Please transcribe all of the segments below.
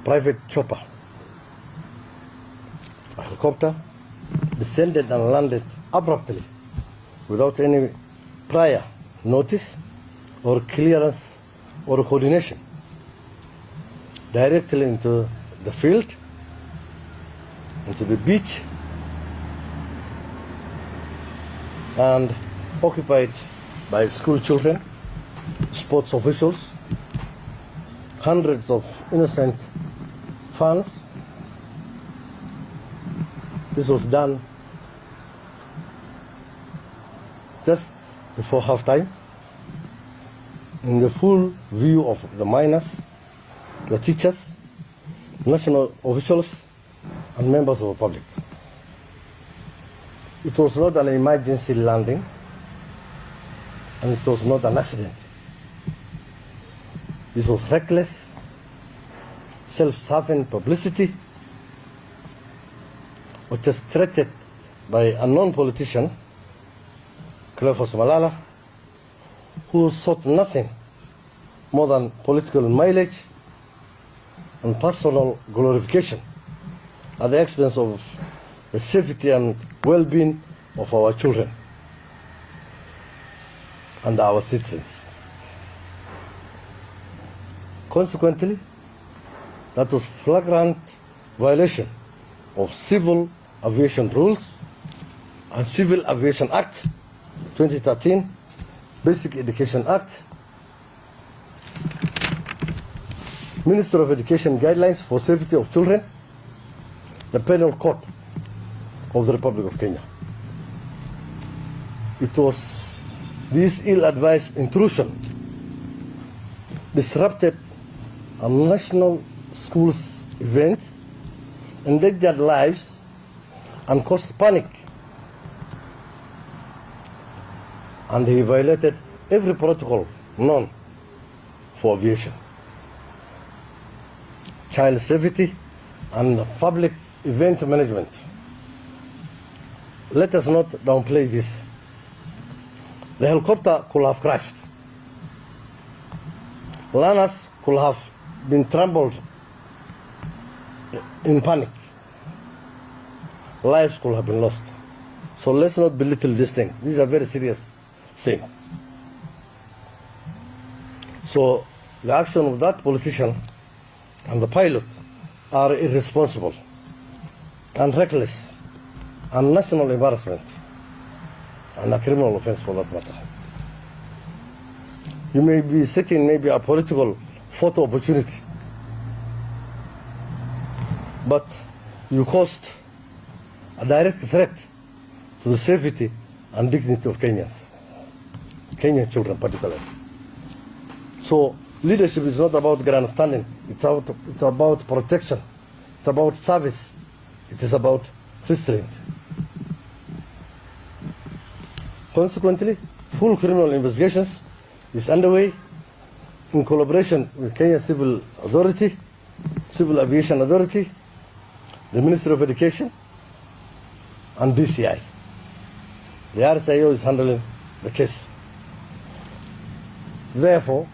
private chopper. A helicopter descended and landed abruptly without any prior notice or clearance or coordination directly into the field, into the beach, and occupied by school children, sports officials, hundreds of innocent fans. This was done just before halftime, in the full view of the miners, the teachers, national officials, and members of the public. It was not an emergency landing, and it was not an accident. This was reckless, self-serving publicity, orchestrated by a non-politician, Cleophas Malala, who sought nothing more than political mileage and personal glorification at the expense of the safety and well-being of our children and our citizens. Consequently, that was flagrant violation of Civil Aviation Rules and Civil Aviation Act 2013, Basic Education Act, Minister of Education Guidelines for Safety of Children, the Penal Code of the Republic of Kenya. It was this ill-advised intrusion disrupted a national schools event, endangered lives, and caused panic. And he violated every protocol known for aviation, child safety, and public event management. Let us not downplay this. The helicopter could have crashed. Learners could have been trampled in panic. Lives could have been lost. So let's not belittle this thing. This is a very serious thing. So the action of that politician and the pilot are irresponsible and reckless and national embarrassment and a criminal offense for that matter. You may be seeking maybe a political photo opportunity, but you caused a direct threat to the safety and dignity of Kenyans, Kenyan children particularly. So leadership is not about grandstanding, it's about protection, it's about service, it is about restraint. Consequently, full criminal investigations is underway in collaboration with Kenya Civil Authority, Civil Aviation Authority, the Ministry of Education, and DCI. The RCIO is handling the case. Therefore,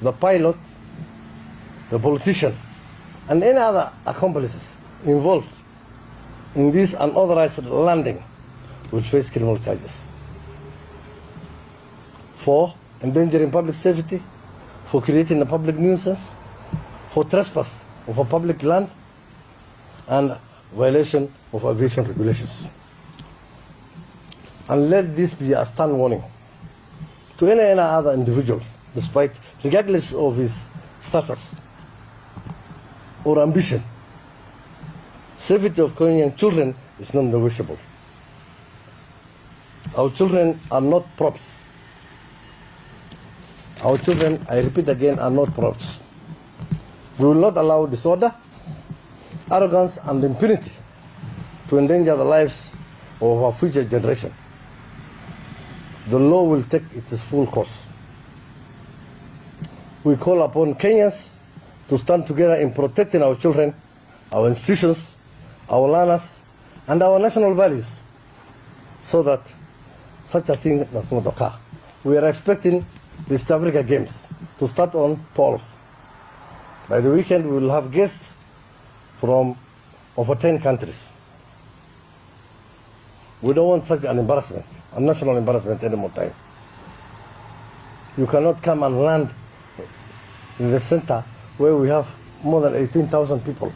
the pilot, the politician, and any other accomplices involved in this unauthorized landing will face criminal charges for endangering public safety, for creating a public nuisance, for trespass of a public land, and violation of aviation regulations. And let this be a stern warning to any other individual, regardless of his status or ambition. Safety of Kenyan children is non-negotiable. Our children are not props. Our children, I repeat again, are not props. We will not allow disorder, arrogance, and impunity to endanger the lives of our future generation. The law will take its full course. We call upon Kenyans to stand together in protecting our children, our institutions, our learners, and our national values, so that such a thing does not occur. We are expecting the East Africa Games to start on 12th. By the weekend, we will have guests from over 10 countries. We don't want such an embarrassment, a national embarrassment any more time. You cannot come and land in the center where we have more than 18,000 people.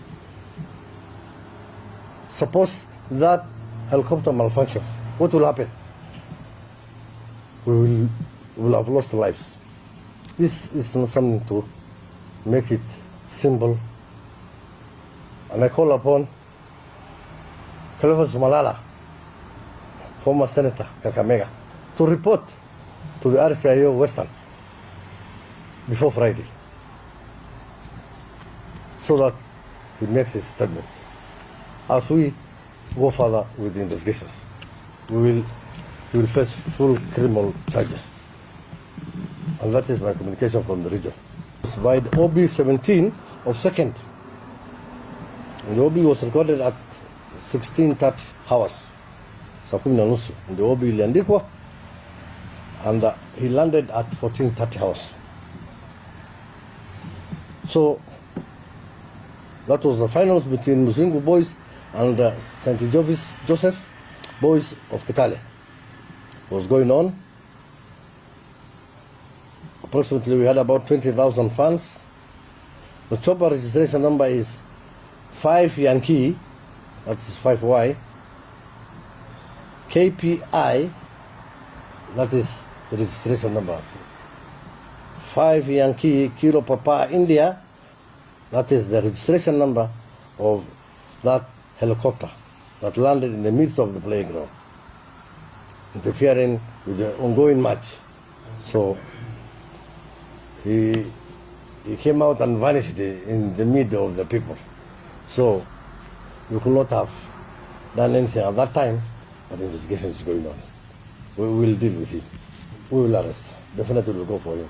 Suppose that helicopter malfunctions, what will happen? We will have lost lives. This is not something to make it simple. And I call upon Cleophas Malala, former Senator Kakamega, to report to the RCIO Western before Friday, so that he makes his statement. As we go further with the investigations, he will face full criminal charges. And that is my communication from the region. By the OB 17 of 2nd. And the OB was recorded at 16:30 hours. Saa 10:30. And the OB iliandikwa, and he landed at 14:30 hours. So that was the finals between Muzingu boys and St. Joseph boys of Kitale. Was going on. Approximately we had about 20,000 fans. The chopper registration number is 5 Yankee, that is 5Y, KPI, that is the registration number. 5 Yankee Kilo Papa India, that is the registration number of that helicopter that landed in the midst of the playing ground, interfering with the ongoing match. So he came out and vanished in the middle of the people. So we could not have done anything at that time, but the investigation is going on. We will deal with him. We will arrest. Definitely we'll go for him.